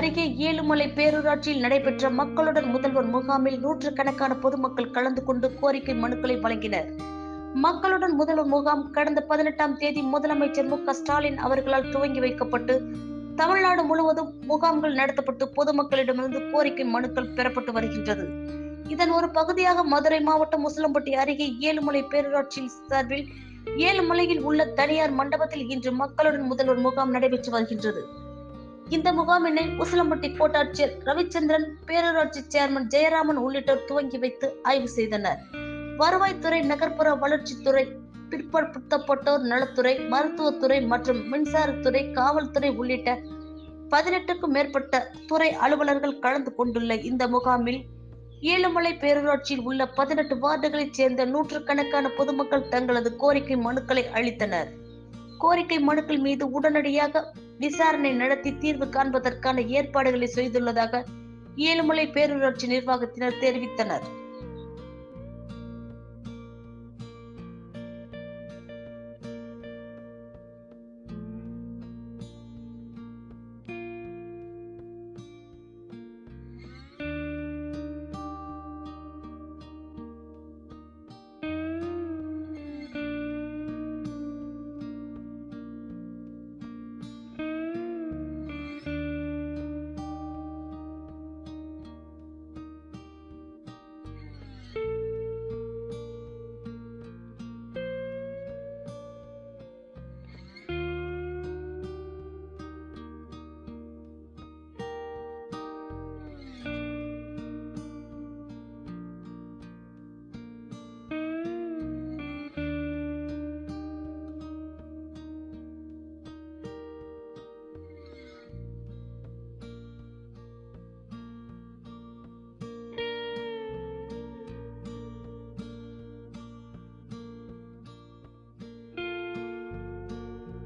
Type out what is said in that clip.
அருகே ஏழுமலை பேரூராட்சியில் நடைபெற்ற மக்களுடன் முதல்வர் முகாமில் நூற்றுக்கணக்கான பொதுமக்கள் கலந்து கொண்டு கோரிக்கை மனுக்களை வழங்கினர். மக்களுடன் முதல்வர் முகாம் கடந்த 18ஆம் தேதி முதலமைச்சர் மு.க.ஸ்டாலின் அவர்களால் துவங்கி வைக்கப்பட்டு தமிழ்நாடு முழுவதும் முகாம்கள் நடத்தப்பட்டு பொதுமக்களிடமிருந்து கோரிக்கை மனுக்கள் பெறப்பட்டு வருகின்றது. இதன் ஒரு பகுதியாக மதுரை மாவட்டம் உசிலம்பட்டி அருகே ஏழுமலை பேரூராட்சி சார்பில் ஏழுமலையில் உள்ள தனியார் மண்டபத்தில் இன்று மக்களுடன் முதல்வர் முகாம் நடைபெற்று வருகின்றது. இந்த முகாமினை உசிலம்பட்டி கோட்டாட்சியர் ரவிச்சந்திரன், பேரூராட்சி சேர்மன் ஜெயராமன் உள்ளிட்டோர் துவங்கி வைத்து ஆய்வு செய்தனர். வருவாய்த்துறை, நகர்ப்புற வளர்ச்சித்துறை, பிற்படுத்தப்பட்டோர் நலத்துறை, மருத்துவத்துறை மற்றும் மின்சாரத்துறை, காவல்துறை உள்ளிட்ட 18க்கும் மேற்பட்ட துறை அலுவலர்கள் கலந்து கொண்டுள்ள இந்த முகாமில் ஏழுமலை பேரூராட்சியில் உள்ள 18 வார்டுகளைச் சேர்ந்த நூற்றுக்கணக்கான பொதுமக்கள் தங்களது கோரிக்கை மனுக்களை அளித்தனர். கோரிக்கை மனுக்கள் மீது உடனடியாக விசாரணை நடத்தி தீர்வு காண்பதற்கான ஏற்பாடுகளை செய்துள்ளதாக ஏழுமலை பேரூராட்சி நிர்வாகத்தினர் தெரிவித்தனர்.